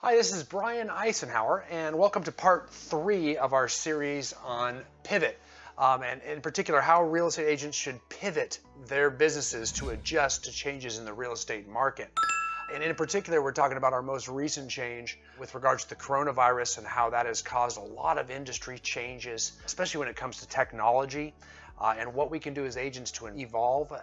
Hi, this is Brian Icenhower, and welcome to part 3 of our series on pivot, and in particular, how real estate agents should pivot their businesses to adjust to changes in the real estate market. And in particular, we're talking about our most recent change with regards to the coronavirus and how that has caused a lot of industry changes, especially when it comes to technology, and what we can do as agents to evolve.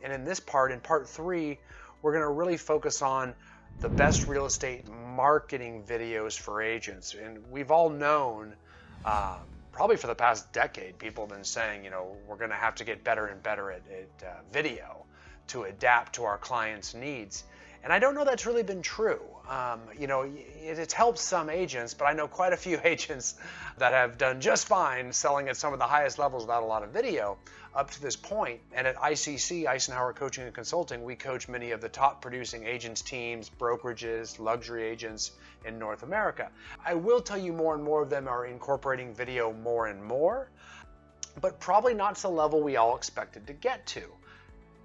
And in this part, in part 3, we're going to really focus on the best real estate marketing videos for agents. And we've all known, probably for the past decade, people have been saying, we're going to have to get better and better at video to adapt to our clients' needs. And I don't know that's really been true. It's helped some agents, but I know quite a few agents that have done just fine selling at some of the highest levels without a lot of video up to this point. And at ICC, Icenhower Coaching and Consulting, we coach many of the top producing agents teams, brokerages, luxury agents in North America. I will tell you more and more of them are incorporating video more and more, but probably not to the level we all expected to get to.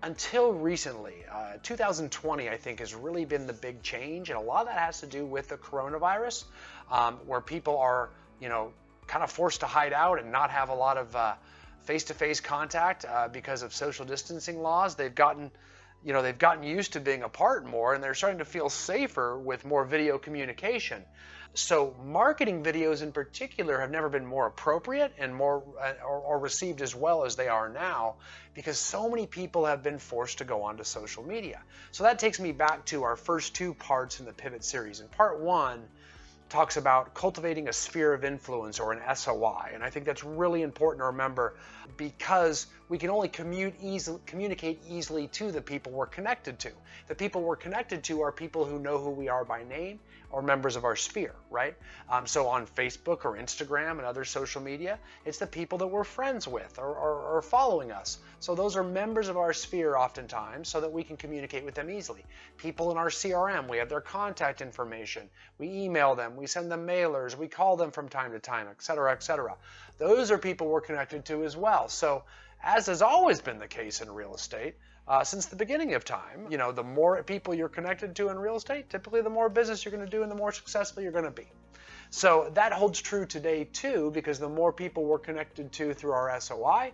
Until recently, 2020, I think, has really been the big change, and a lot of that has to do with the coronavirus, where people are, kind of forced to hide out and not have a lot of face-to-face contact because of social distancing laws. They've gotten used to being apart more, and they're starting to feel safer with more video communication. So marketing videos in particular have never been more appropriate and more or received as well as they are now, because so many people have been forced to go onto social media. So that takes me back to our first 2 parts in the Pivot series. And part 1 talks about cultivating a sphere of influence, or an SOI. And I think that's really important to remember, because we can only communicate easily to the people we're connected to. The people we're connected to are people who know who we are by name or members of our sphere, right? So on Facebook or Instagram and other social media, it's the people that we're friends with or following us. So those are members of our sphere oftentimes, so that we can communicate with them easily. People in our CRM, we have their contact information. We email them, we send them mailers, we call them from time to time, et cetera, et cetera. Those are people we're connected to as well. So as has always been the case in real estate, since the beginning of time, the more people you're connected to in real estate, typically the more business you're going to do and the more successful you're going to be. So that holds true today too, because the more people we're connected to through our SOI,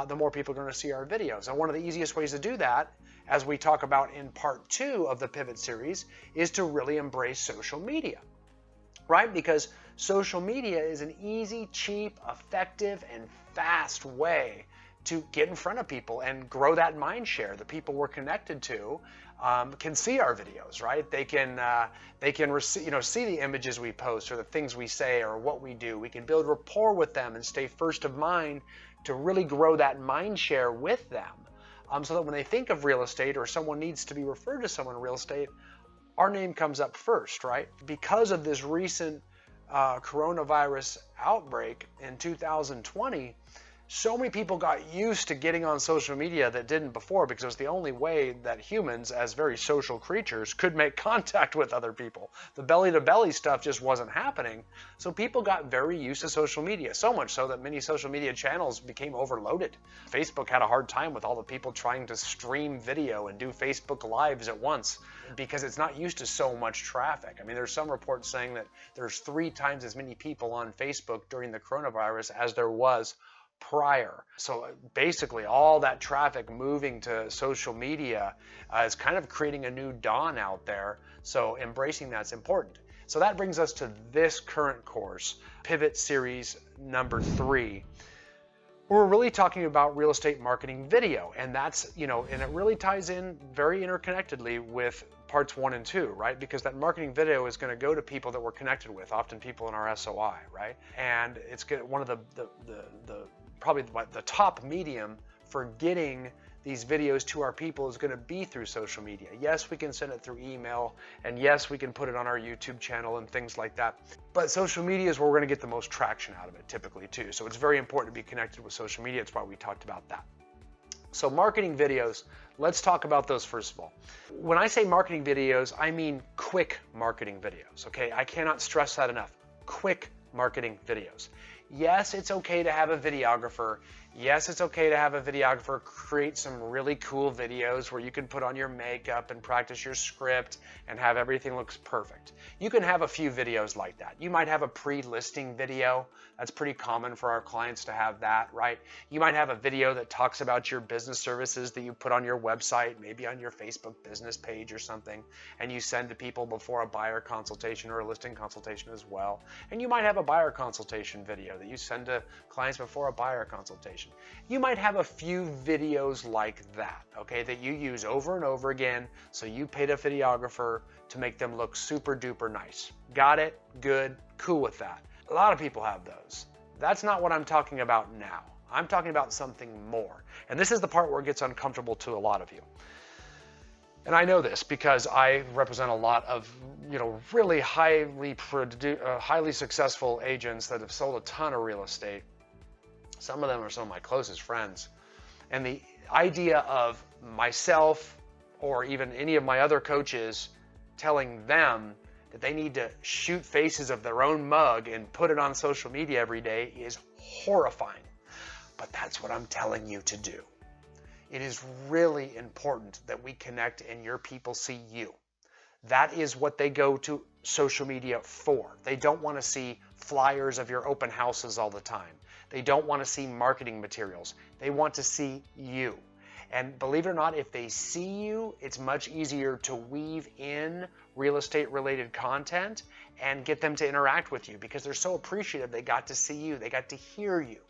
the more people are going to see our videos. And one of the easiest ways to do that, as we talk about in part 2 of the Pivot series, is to really embrace social media, right? Because social media is an easy, cheap, effective, and fast way to get in front of people and grow that mind share. The people we're connected to can see our videos, right? They can see the images we post, or the things we say, or what we do. We can build rapport with them and stay first of mind to really grow that mind share with them, so that when they think of real estate, or someone needs to be referred to someone in real estate, our name comes up first, right? Because of this recent coronavirus outbreak in 2020, so many people got used to getting on social media that didn't before, because it was the only way that humans, as very social creatures, could make contact with other people. The belly-to-belly stuff just wasn't happening. So people got very used to social media, so much so that many social media channels became overloaded. Facebook had a hard time with all the people trying to stream video and do Facebook Lives at once, because it's not used to so much traffic. I mean, there's some reports saying that there's 3 times as many people on Facebook during the coronavirus as there was prior. So basically all that traffic moving to social media is kind of creating a new dawn out there. So embracing that's important. So that brings us to this current course, Pivot Series number 3. We're really talking about real estate marketing video, and that's, and it really ties in very interconnectedly with parts 1 and 2, right? Because that marketing video is going to go to people that we're connected with, often people in our SOI, right? And it's one of the probably the top medium for getting these videos to our people is going to be through social media. Yes, we can send it through email, and yes, we can put it on our YouTube channel and things like that. But social media is where we're going to get the most traction out of it typically too. So it's very important to be connected with social media. It's why we talked about that. So marketing videos, let's talk about those first of all. When I say marketing videos, I mean quick marketing videos, okay? I cannot stress that enough. Quick marketing videos. Yes, it's okay to have a videographer Yes, it's okay to have a videographer create some really cool videos where you can put on your makeup and practice your script and have everything looks perfect. You can have a few videos like that. You might have a pre-listing video. That's pretty common for our clients to have that, right? You might have a video that talks about your business services that you put on your website, maybe on your Facebook business page or something, and you send to people before a buyer consultation or a listing consultation as well. And you might have a buyer consultation video that you send to clients before a buyer consultation. You might have a few videos like that, okay, that you use over and over again, so you paid a videographer to make them look super duper nice. Got it? Good. Cool with that. A lot of people have those. That's not what I'm talking about now. I'm talking about something more. And this is the part where it gets uncomfortable to a lot of you. And I know this because I represent a lot of, really highly successful agents that have sold a ton of real estate. Some of them are some of my closest friends. And the idea of myself or even any of my other coaches telling them that they need to shoot faces of their own mug and put it on social media every day is horrifying. But that's what I'm telling you to do. It is really important that we connect and your people see you. That is what they go to social media for. They don't want to see flyers of your open houses all the time. They don't want to see marketing materials. They want to see you. And believe it or not, if they see you, it's much easier to weave in real estate related content and get them to interact with you because they're so appreciative they got to see you, they got to hear you.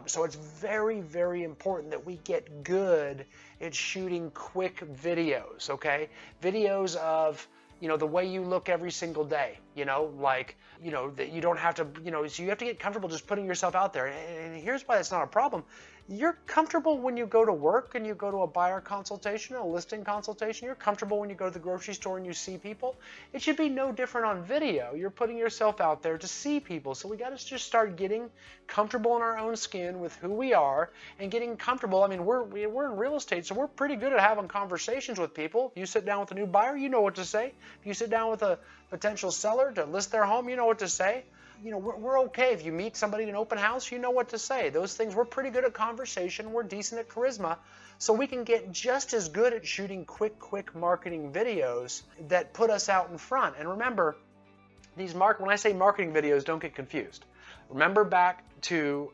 So it's very, very important that we get good at shooting quick videos, okay? Videos of, the way you look every single day, that you don't have to, so you have to get comfortable just putting yourself out there. And here's why that's not a problem. You're comfortable when you go to work and you go to a buyer consultation, a listing consultation. You're comfortable when you go to the grocery store and you see people. It should be no different on video. You're putting yourself out there to see people. So we got to just start getting comfortable in our own skin with who we are and getting comfortable. I mean, we're in real estate, so we're pretty good at having conversations with people. If you sit down with a new buyer, you know what to say. If you sit down with a potential seller to list their home, you know what to say. We're okay. If you meet somebody in an open house, you know what to say. Those things, we're pretty good at conversation. We're decent at charisma. So we can get just as good at shooting quick marketing videos that put us out in front. And remember, when I say marketing videos, don't get confused. Remember back to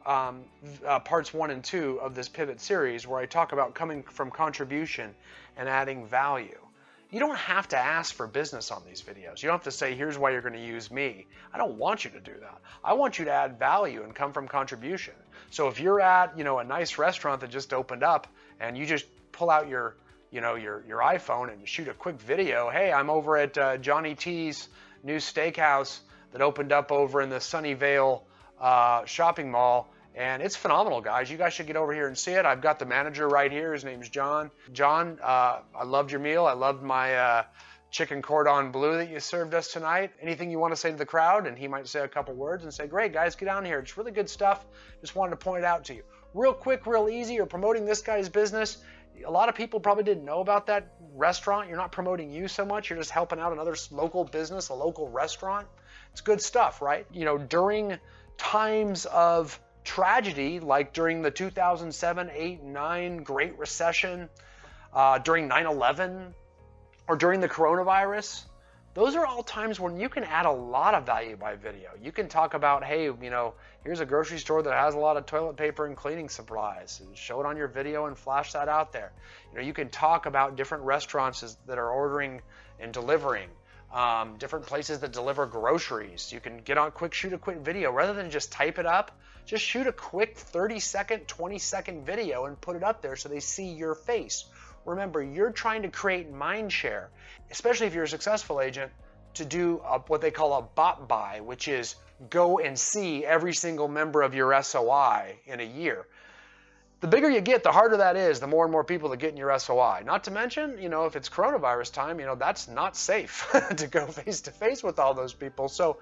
parts 1 and 2 of this Pivot series where I talk about coming from contribution and adding value. You don't have to ask for business on these videos. You don't have to say, here's why you're going to use me. I don't want you to do that. I want you to add value and come from contribution. So if you're at, a nice restaurant that just opened up and you just pull out your iPhone and shoot a quick video, hey, I'm over at Johnny T's new steakhouse that opened up over in the Sunnyvale shopping mall. And it's phenomenal, guys. You guys should get over here and see it. I've got the manager right here. His name's John. John, I loved your meal. I loved my chicken cordon bleu that you served us tonight. Anything you want to say to the crowd? And he might say a couple words and say, great, guys, get down here. It's really good stuff. Just wanted to point it out to you. Real quick, real easy. You're promoting this guy's business. A lot of people probably didn't know about that restaurant. You're not promoting you so much. You're just helping out another local business, a local restaurant. It's good stuff, right? During times of tragedy, like during the 2007, 8, 9 Great Recession, during 9/11, or during the coronavirus, those are all times when you can add a lot of value by video. You can talk about, hey, here's a grocery store that has a lot of toilet paper and cleaning supplies, and show it on your video and flash that out there. You can talk about different restaurants that are ordering and delivering. Different places that deliver groceries. You can shoot a quick video rather than just type it up. Just shoot a quick 30-second, 20-second video and put it up there so they see your face. Remember, you're trying to create mind share, especially if you're a successful agent, to do what they call a bot buy, which is go and see every single member of your SOI in a year. The bigger you get, the harder that is, the more and more people that get in your SOI. Not to mention, if it's coronavirus time, that's not safe to go face-to-face with all those people. So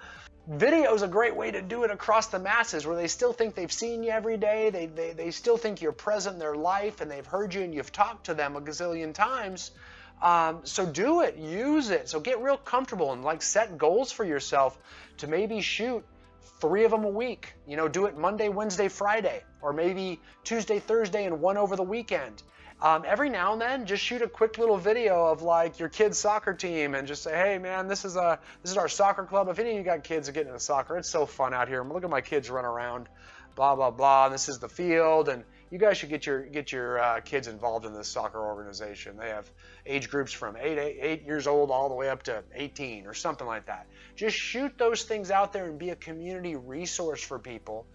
video is a great way to do it across the masses where they still think they've seen you every day. They still think you're present in their life and they've heard you and you've talked to them a gazillion times. So do it, use it. So get real comfortable and set goals for yourself to maybe shoot 3 of them a week. Do it Monday, Wednesday, Friday, or maybe Tuesday, Thursday, and one over the weekend. Every now and then, just shoot a quick little video of like your kid's soccer team and just say, hey man, this is our soccer club. If any of you got kids that get into soccer, it's so fun out here. Look at my kids run around, blah, blah, blah. This is the field, and you guys should get your kids involved in this soccer organization. They have age groups from 8 years old all the way up to 18 or something like that. Just shoot those things out there and be a community resource for people.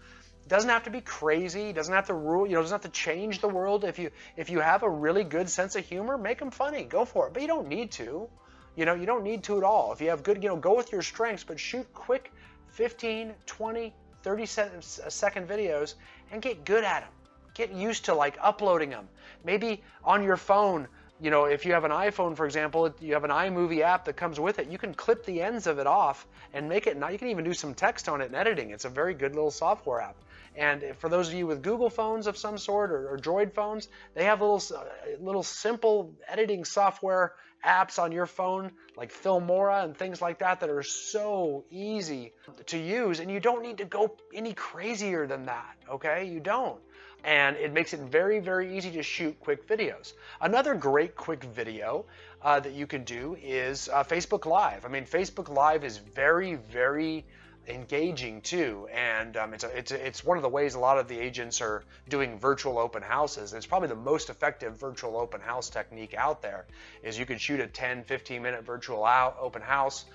It doesn't have to be crazy. It doesn't have to rule. It doesn't have to change the world. If you have a really good sense of humor, make them funny. Go for it. But you don't need to. You don't need to at all. If you have good, go with your strengths, but shoot quick 15, 20, 30-second videos and get good at them. Get used to like uploading them. Maybe on your phone, if you have an iPhone, for example, you have an iMovie app that comes with it. You can clip the ends of it off and make it. Now you can even do some text on it and editing. It's a very good little software app. And for those of you with Google phones of some sort or Droid phones, they have little simple editing software apps on your phone like Filmora and things like that that are so easy to use, and you don't need to go any crazier than that, okay? You don't. And it makes it very, very easy to shoot quick videos. Another great quick video that you can do is Facebook Live. I mean, Facebook Live is very, very engaging too, and it's one of the ways a lot of the agents are doing virtual open houses. It's probably the most effective virtual open house technique out there. Is you can shoot a 10-15 minute virtual open house,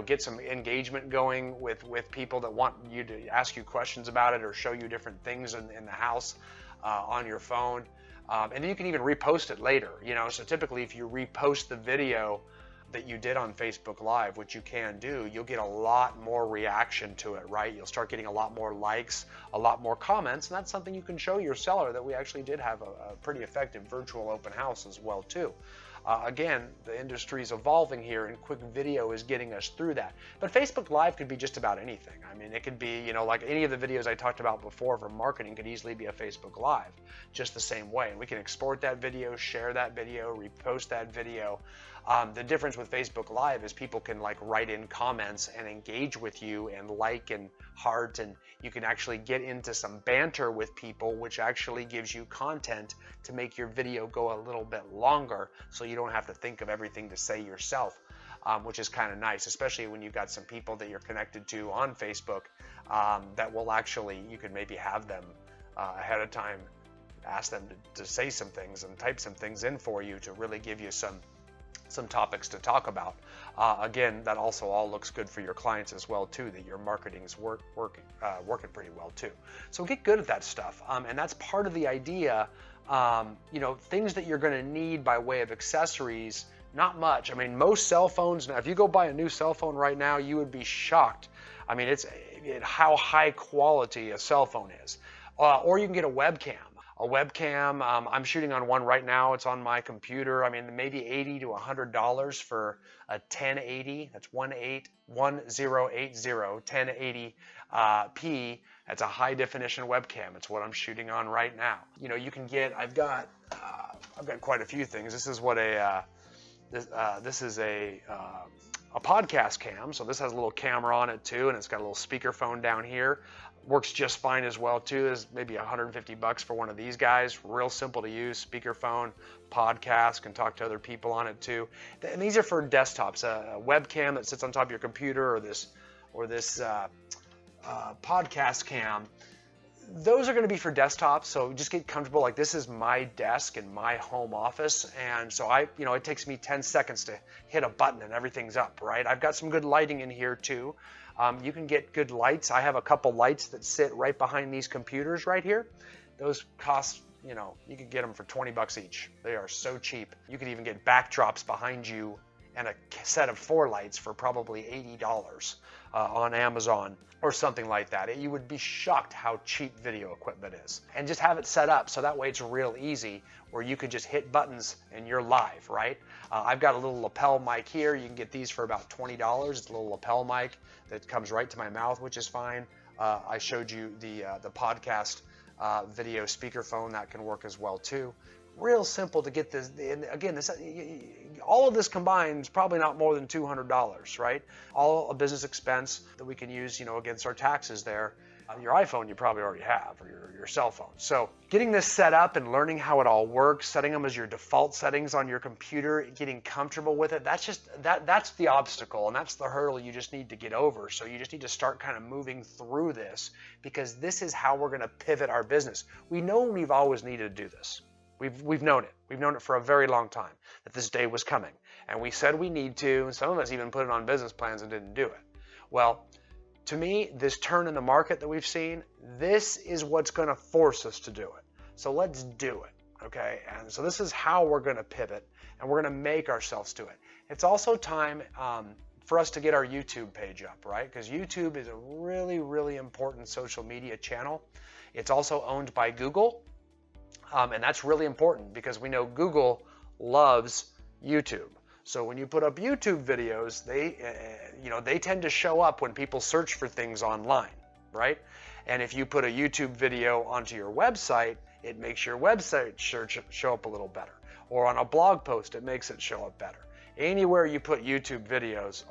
get some engagement going with people that want you to ask you questions about it or show you different things in the house on your phone, and then you can even repost it later. So typically if you repost the video that you did on Facebook Live, which you can do, you'll get a lot more reaction to it, right? You'll start getting a lot more likes, a lot more comments, and that's something you can show your seller that we actually did have a pretty effective virtual open house as well too. Again, the industry is evolving here, and quick video is getting us through that. But Facebook Live could be just about anything. I mean, it could be, like any of the videos I talked about before for marketing could easily be a Facebook Live, just the same way. And we can export that video, share that video, repost that video. The difference with Facebook Live is people can write in comments and engage with you and like and heart, and you can actually get into some banter with people, which actually gives you content to make your video go a little bit longer, so you don't have to think of everything to say yourself, which is kind of nice, especially when you've got some people that you're connected to on Facebook that will actually, you could maybe have them ahead of time, ask them to say some things and type some things in for you to really give you some topics to talk about. Again, that also all looks good for your clients as well too, that your marketing's working pretty well too. So get good at that stuff, and that's part of the idea. Things that you're going to need by way of accessories, not much. I mean, most cell phones now, if you go buy a new cell phone right now, you would be shocked. I mean, it's how high quality a cell phone is. Or you can get a webcam. I'm shooting on one right now. It's on my computer. I mean, maybe $80 to $100 for a 1080. That's 1080p. That's a high definition webcam. It's what I'm shooting on right now. You can get. I've got quite a few things. This is what this is a podcast cam. So this has a little camera on it too, and it's got a little speakerphone down here. Works just fine as well too. Is maybe $150 for one of these guys. Real simple to use, speakerphone, podcast, can talk to other people on it too. And these are for desktops. A webcam that sits on top of your computer, or this podcast cam. Those are going to be for desktops, so just get comfortable. Like, this is my desk in my home office, and so it takes me 10 seconds to hit a button and everything's up, right? I've got some good lighting in here too. You can get good lights. I have a couple lights that sit right behind these computers right here. Those cost, you could get them for $20 each. They are so cheap. You could even get backdrops behind you and a set of 4 lights for probably $80 on Amazon or something like that. You would be shocked how cheap video equipment is. And just have it set up so that way it's real easy, where you could just hit buttons and you're live, right? I've got a little lapel mic here. You can get these for about $20. It's a little lapel mic that comes right to my mouth, which is fine. I showed you the podcast video speakerphone. That can work as well too. Real simple to get this. And again, all of this combined is probably not more than $200, right? All a business expense that we can use, against our taxes there. Your iPhone you probably already have, or your cell phone. So getting this set up and learning how it all works, setting them as your default settings on your computer, getting comfortable with it, that's the obstacle, and that's the hurdle you just need to get over. So you just need to start kind of moving through this, because this is how we're going to pivot our business. We know we've always needed to do this. We've known it. We've known it for a very long time, that this day was coming. And we said we need to, and some of us even put it on business plans and didn't do it. Well, to me, this turn in the market that we've seen, this is what's going to force us to do it. So let's do it, okay? And so this is how we're going to pivot, and we're going to make ourselves do it. It's also time for us to get our YouTube page up, right? Because YouTube is a really, really important social media channel. It's also owned by Google, and that's really important because we know Google loves YouTube. So when you put up YouTube videos, they tend to show up when people search for things online, right? And if you put a YouTube video onto your website, it makes your website show up a little better. Or on a blog post, it makes it show up better. Anywhere you put YouTube videos,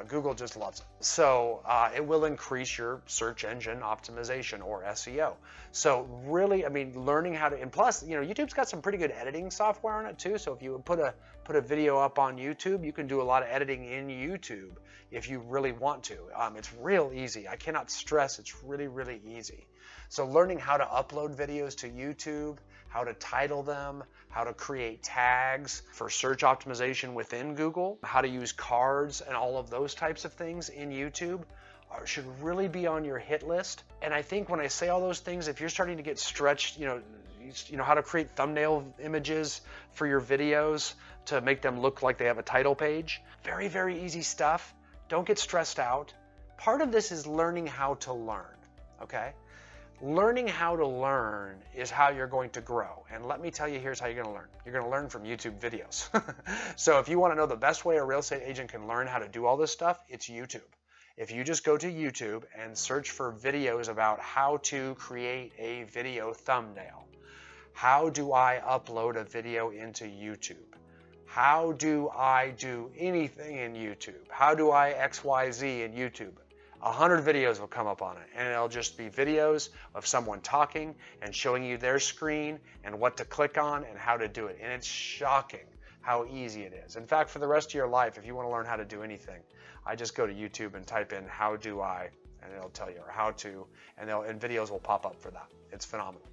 Google just loves it. So it will increase your search engine optimization, or SEO. So really, I mean, learning how to, and plus, YouTube's got some pretty good editing software on it too. So if you put a video up on YouTube, you can do a lot of editing in YouTube if you really want to. It's real easy. I cannot stress it's really, really easy. So learning how to upload videos to YouTube, how to title them, how to create tags for search optimization within Google, how to use cards and all of those types of things in YouTube should really be on your hit list. And I think when I say all those things, if you're starting to get stretched, how to create thumbnail images for your videos to make them look like they have a title page, very, very easy stuff. Don't get stressed out. Part of this is learning how to learn, okay? Learning how to learn is how you're going to grow. And let me tell you, here's how you're going to learn. You're going to learn from YouTube videos. So if you want to know the best way a real estate agent can learn how to do all this stuff, it's YouTube. If you just go to YouTube and search for videos about how to create a video thumbnail, how do I upload a video into YouTube? How do I do anything in YouTube? How do I XYZ in YouTube? 100 videos will come up on it, and it'll just be videos of someone talking and showing you their screen and what to click on and how to do it. And it's shocking how easy it is. In fact, for the rest of your life, if you want to learn how to do anything, I just go to YouTube and type in "how do I," and it'll tell you, or "how to," and videos will pop up for that. It's phenomenal.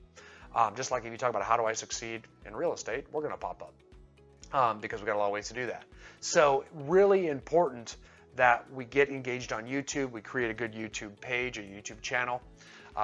Just like if you talk about how do I succeed in real estate, we're going to pop up because we've got a lot of ways to do that. So really important that we get engaged on YouTube. We create a good YouTube page, a YouTube channel.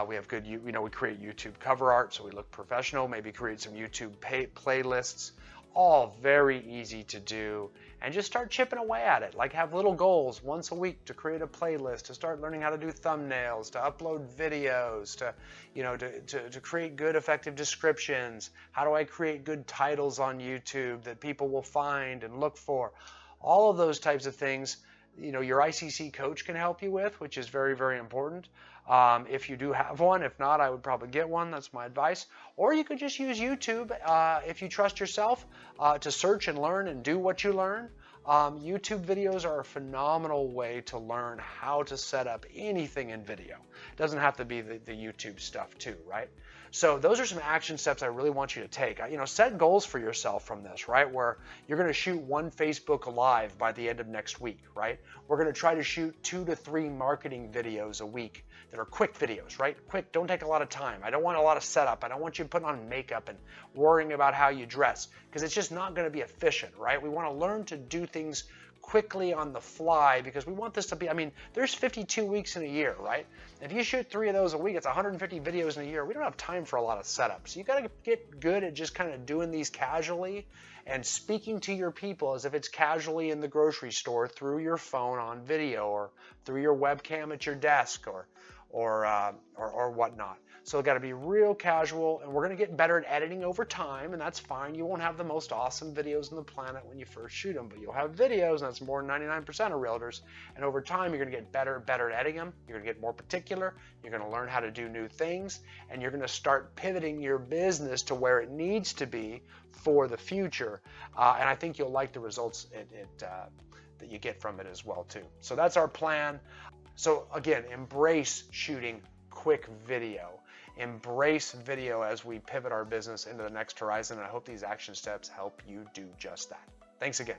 We have good, we create YouTube cover art so we look professional. Maybe create some YouTube playlists. All very easy to do, and just start chipping away at it. Like, have little goals once a week to create a playlist, to start learning how to do thumbnails, to upload videos, to create good effective descriptions. How do I create good titles on YouTube that people will find and look for? All of those types of things, your ICC coach can help you with, which is very, very important. If you do have one, if not, I would probably get one. That's my advice. Or you could just use YouTube if you trust yourself to search and learn and do what you learn. YouTube videos are a phenomenal way to learn how to set up anything in video. It doesn't have to be the YouTube stuff too, right? So those are some action steps I really want you to take. Set goals for yourself from this, right? Where you're going to shoot one Facebook Live by the end of next week, right? We're going to try to shoot 2 to 3 marketing videos a week that are quick videos, right? Quick, don't take a lot of time. I don't want a lot of setup. I don't want you putting on makeup and worrying about how you dress, because it's just not going to be efficient, right? We want to learn to do things quickly on the fly, because we want this to be, there's 52 weeks in a year, right? If you shoot 3 of those a week, it's 150 videos in a year. We don't have time for a lot of setup. So you got to get good at just kind of doing these casually and speaking to your people as if it's casually in the grocery store through your phone on video, or through your webcam at your desk, or whatnot. So it's got to be real casual, and we're going to get better at editing over time, and that's fine. You won't have the most awesome videos on the planet when you first shoot them, but you'll have videos, and that's more than 99% of realtors. And over time, you're going to get better at editing them. You're going to get more particular. You're going to learn how to do new things, and you're going to start pivoting your business to where it needs to be for the future. And I think you'll like the results that you get from it as well too. So that's our plan. So again, embrace shooting quick video. Embrace video as we pivot our business into the next horizon. And I hope these action steps help you do just that. Thanks again.